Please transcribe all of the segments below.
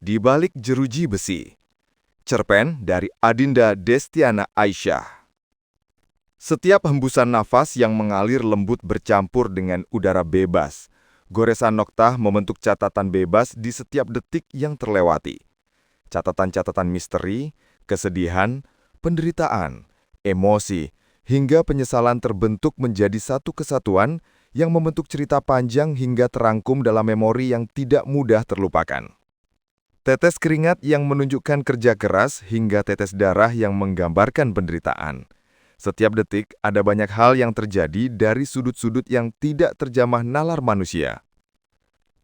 Di balik jeruji besi. Cerpen dari Adinda Destiana Aisyah. Setiap hembusan nafas yang mengalir lembut bercampur dengan udara bebas. Goresan noktah membentuk catatan bebas di setiap detik yang terlewati. Catatan-catatan misteri, kesedihan, penderitaan, emosi, hingga penyesalan terbentuk menjadi satu kesatuan yang membentuk cerita panjang hingga terangkum dalam memori yang tidak mudah terlupakan. Tetes keringat yang menunjukkan kerja keras hingga tetes darah yang menggambarkan penderitaan. Setiap detik ada banyak hal yang terjadi dari sudut-sudut yang tidak terjamah nalar manusia.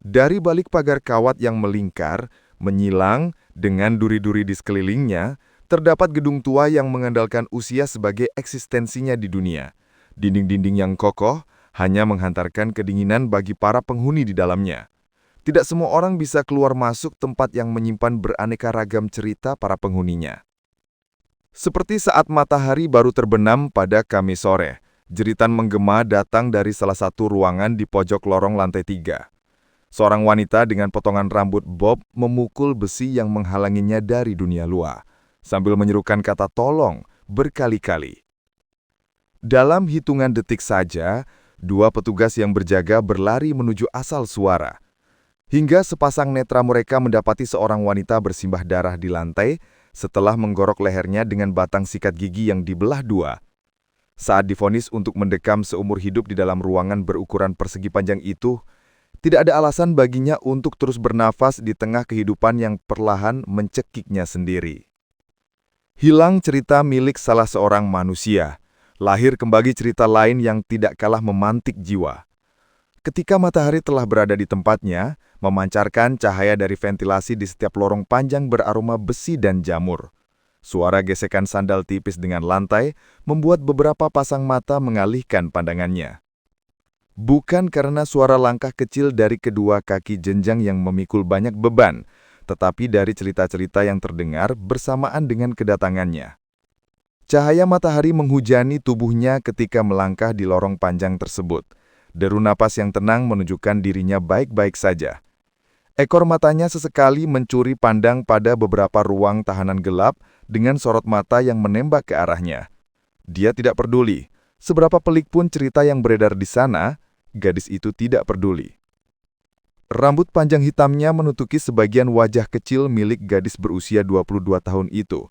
Dari balik pagar kawat yang melingkar, menyilang dengan duri-duri di sekelilingnya, terdapat gedung tua yang mengandalkan usia sebagai eksistensinya di dunia. Dinding-dinding yang kokoh hanya menghantarkan kedinginan bagi para penghuni di dalamnya. Tidak semua orang bisa keluar masuk tempat yang menyimpan beraneka ragam cerita para penghuninya. Seperti saat matahari baru terbenam pada Kamis sore, jeritan menggema datang dari salah satu ruangan di pojok lorong lantai 3. Seorang wanita dengan potongan rambut bob memukul besi yang menghalanginya dari dunia luar, sambil menyerukan kata tolong berkali-kali. Dalam hitungan detik saja, dua petugas yang berjaga berlari menuju asal suara. Hingga sepasang netra mereka mendapati seorang wanita bersimbah darah di lantai setelah menggorok lehernya dengan batang sikat gigi yang dibelah dua. Saat divonis untuk mendekam seumur hidup di dalam ruangan berukuran persegi panjang itu, tidak ada alasan baginya untuk terus bernafas di tengah kehidupan yang perlahan mencekiknya sendiri. Hilang cerita milik salah seorang manusia, lahir kembali cerita lain yang tidak kalah memantik jiwa. Ketika matahari telah berada di tempatnya, memancarkan cahaya dari ventilasi di setiap lorong panjang beraroma besi dan jamur. Suara gesekan sandal tipis dengan lantai membuat beberapa pasang mata mengalihkan pandangannya. Bukan karena suara langkah kecil dari kedua kaki jenjang yang memikul banyak beban, tetapi dari cerita-cerita yang terdengar bersamaan dengan kedatangannya. Cahaya matahari menghujani tubuhnya ketika melangkah di lorong panjang tersebut. Deru napas yang tenang menunjukkan dirinya baik-baik saja. Ekor matanya sesekali mencuri pandang pada beberapa ruang tahanan gelap dengan sorot mata yang menembak ke arahnya. Dia tidak peduli. Seberapa pelik pun cerita yang beredar di sana, gadis itu tidak peduli. Rambut panjang hitamnya menutupi sebagian wajah kecil milik gadis berusia 22 tahun itu.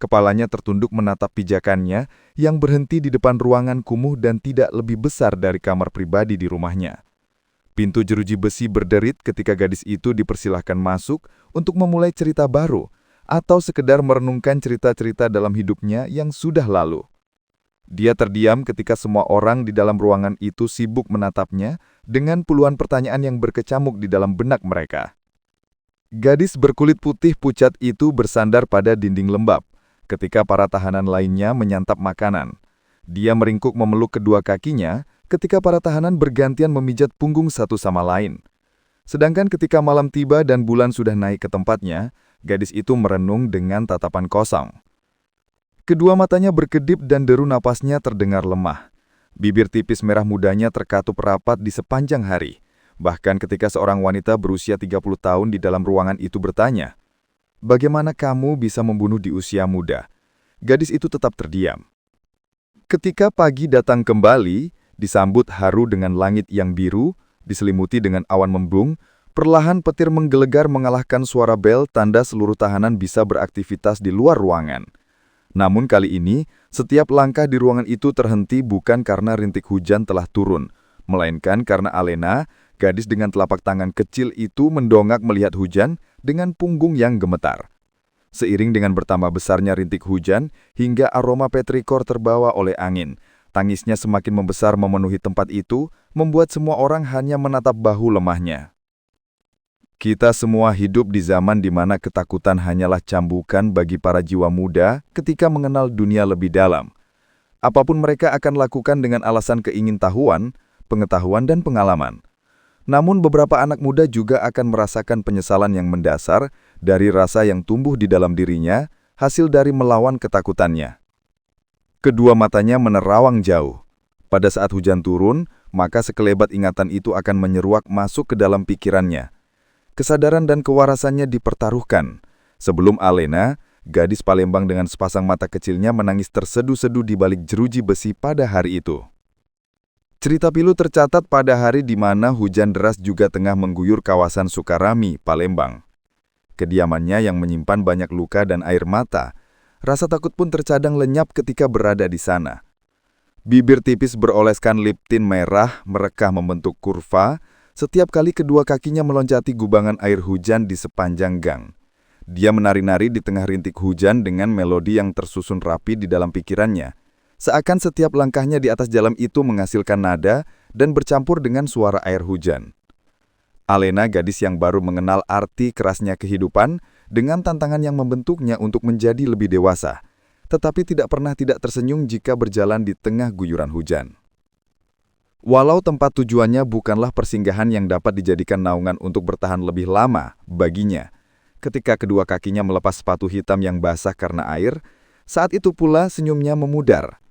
Kepalanya tertunduk menatap pijakannya yang berhenti di depan ruangan kumuh dan tidak lebih besar dari kamar pribadi di rumahnya. Pintu jeruji besi berderit ketika gadis itu dipersilahkan masuk untuk memulai cerita baru atau sekedar merenungkan cerita-cerita dalam hidupnya yang sudah lalu. Dia terdiam ketika semua orang di dalam ruangan itu sibuk menatapnya dengan puluhan pertanyaan yang berkecamuk di dalam benak mereka. Gadis berkulit putih pucat itu bersandar pada dinding lembab. Ketika para tahanan lainnya menyantap makanan, dia meringkuk memeluk kedua kakinya ketika para tahanan bergantian memijat punggung satu sama lain. Sedangkan ketika malam tiba dan bulan sudah naik ke tempatnya, gadis itu merenung dengan tatapan kosong. Kedua matanya berkedip dan deru napasnya terdengar lemah. Bibir tipis merah mudanya terkatup rapat di sepanjang hari. Bahkan ketika seorang wanita berusia 30 tahun di dalam ruangan itu bertanya, "Bagaimana kamu bisa membunuh di usia muda?" Gadis itu tetap terdiam. Ketika pagi datang kembali, disambut haru dengan langit yang biru, diselimuti dengan awan membung, perlahan petir menggelegar mengalahkan suara bel tanda seluruh tahanan bisa beraktivitas di luar ruangan. Namun kali ini, setiap langkah di ruangan itu terhenti bukan karena rintik hujan telah turun, melainkan karena Alena, gadis dengan telapak tangan kecil itu mendongak melihat hujan dengan punggung yang gemetar. Seiring dengan bertambah besarnya rintik hujan hingga aroma petrikor terbawa oleh angin, tangisnya semakin membesar memenuhi tempat itu, membuat semua orang hanya menatap bahu lemahnya. Kita semua hidup di zaman di mana ketakutan hanyalah cambukan bagi para jiwa muda ketika mengenal dunia lebih dalam. Apapun mereka akan lakukan dengan alasan keingintahuan, pengetahuan, dan pengalaman. Namun beberapa anak muda juga akan merasakan penyesalan yang mendasar dari rasa yang tumbuh di dalam dirinya, hasil dari melawan ketakutannya. Kedua matanya menerawang jauh. Pada saat hujan turun, maka sekelebat ingatan itu akan menyeruak masuk ke dalam pikirannya. kesadaran dan kewarasannya dipertaruhkan. Sebelum Alena, gadis Palembang dengan sepasang mata kecilnya menangis terseduh-seduh di balik jeruji besi pada hari itu. Cerita pilu tercatat pada hari di mana hujan deras juga tengah mengguyur kawasan Sukarami, Palembang. Kediamannya yang menyimpan banyak luka dan air mata, rasa takut pun tercadang lenyap ketika berada di sana. Bibir tipis beroleskan lip tint merah merekah membentuk kurva setiap kali kedua kakinya meloncati gubangan air hujan di sepanjang gang. Dia menari-nari di tengah rintik hujan dengan melodi yang tersusun rapi di dalam pikirannya. Seakan setiap langkahnya di atas jalan itu menghasilkan nada dan bercampur dengan suara air hujan. Alena, gadis yang baru mengenal arti kerasnya kehidupan, dengan tantangan yang membentuknya untuk menjadi lebih dewasa, tetapi tidak pernah tidak tersenyum jika berjalan di tengah guyuran hujan. Walau tempat tujuannya bukanlah persinggahan yang dapat dijadikan naungan untuk bertahan lebih lama baginya, ketika kedua kakinya melepas sepatu hitam yang basah karena air, saat itu pula senyumnya memudar.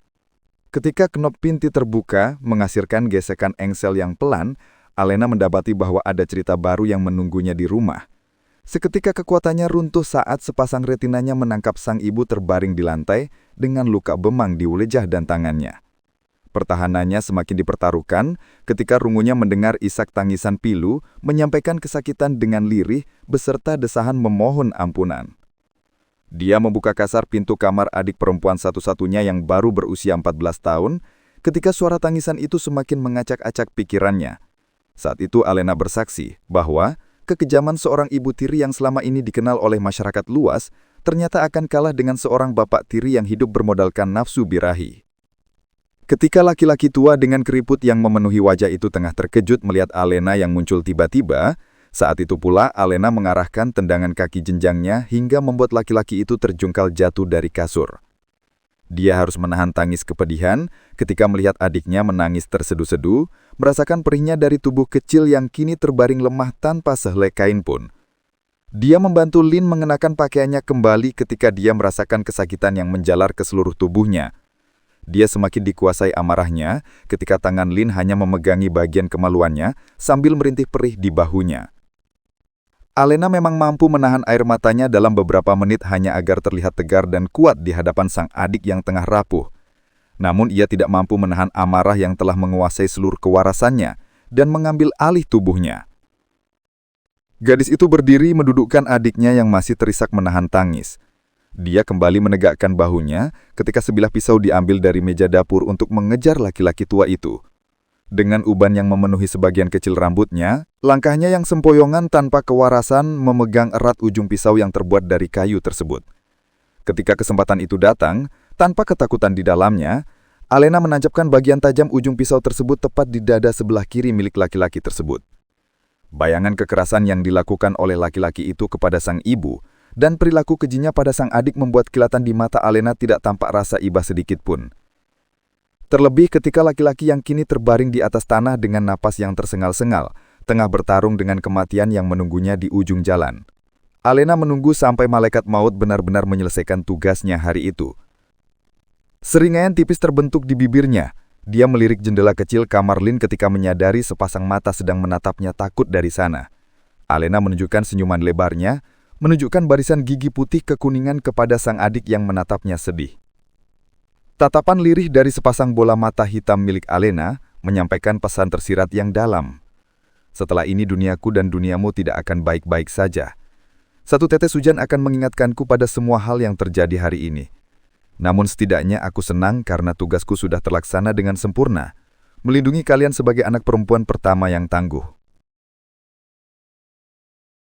Ketika knop pintu terbuka, menghasilkan gesekan engsel yang pelan, Alena mendapati bahwa ada cerita baru yang menunggunya di rumah. Seketika kekuatannya runtuh saat sepasang retinanya menangkap sang ibu terbaring di lantai dengan luka bemang di wajah dan tangannya. Pertahanannya semakin dipertaruhkan ketika rungunya mendengar isak tangisan pilu menyampaikan kesakitan dengan lirih beserta desahan memohon ampunan. Dia membuka kasar pintu kamar adik perempuan satu-satunya yang baru berusia 14 tahun, ketika suara tangisan itu semakin mengacak-acak pikirannya. Saat itu Alena bersaksi bahwa kekejaman seorang ibu tiri yang selama ini dikenal oleh masyarakat luas, ternyata akan kalah dengan seorang bapak tiri yang hidup bermodalkan nafsu birahi. Ketika laki-laki tua dengan keriput yang memenuhi wajah itu tengah terkejut melihat Alena yang muncul tiba-tiba, saat itu pula Alena mengarahkan tendangan kaki jenjangnya hingga membuat laki-laki itu terjungkal jatuh dari kasur. Dia harus menahan tangis kepedihan ketika melihat adiknya menangis terseduh-seduh, merasakan perihnya dari tubuh kecil yang kini terbaring lemah tanpa sehelai kain pun. Dia membantu Lin mengenakan pakaiannya kembali ketika dia merasakan kesakitan yang menjalar ke seluruh tubuhnya. Dia semakin dikuasai amarahnya ketika tangan Lin hanya memegangi bagian kemaluannya sambil merintih perih di bahunya. Alena memang mampu menahan air matanya dalam beberapa menit hanya agar terlihat tegar dan kuat di hadapan sang adik yang tengah rapuh. Namun ia tidak mampu menahan amarah yang telah menguasai seluruh kewarasannya dan mengambil alih tubuhnya. Gadis itu berdiri mendudukkan adiknya yang masih terisak menahan tangis. Dia kembali menegakkan bahunya ketika sebilah pisau diambil dari meja dapur untuk mengejar laki-laki tua itu. Dengan uban yang memenuhi sebagian kecil rambutnya, langkahnya yang sempoyongan tanpa kewarasan memegang erat ujung pisau yang terbuat dari kayu tersebut. Ketika kesempatan itu datang, tanpa ketakutan di dalamnya, Alena menancapkan bagian tajam ujung pisau tersebut tepat di dada sebelah kiri milik laki-laki tersebut. Bayangan kekerasan yang dilakukan oleh laki-laki itu kepada sang ibu dan perilaku kejinya pada sang adik membuat kilatan di mata Alena tidak tampak rasa iba sedikit pun. Terlebih ketika laki-laki yang kini terbaring di atas tanah dengan napas yang tersengal-sengal, tengah bertarung dengan kematian yang menunggunya di ujung jalan. Alena menunggu sampai malaikat maut benar-benar menyelesaikan tugasnya hari itu. Seringaian tipis terbentuk di bibirnya. Dia melirik jendela kecil kamar Lin ketika menyadari sepasang mata sedang menatapnya takut dari sana. Alena menunjukkan senyuman lebarnya, menunjukkan barisan gigi putih kekuningan kepada sang adik yang menatapnya sedih. Tatapan lirih dari sepasang bola mata hitam milik Alena menyampaikan pesan tersirat yang dalam. Setelah ini duniaku dan duniamu tidak akan baik-baik saja. Satu tetes hujan akan mengingatkanku pada semua hal yang terjadi hari ini. Namun setidaknya aku senang karena tugasku sudah terlaksana dengan sempurna, melindungi kalian sebagai anak perempuan pertama yang tangguh.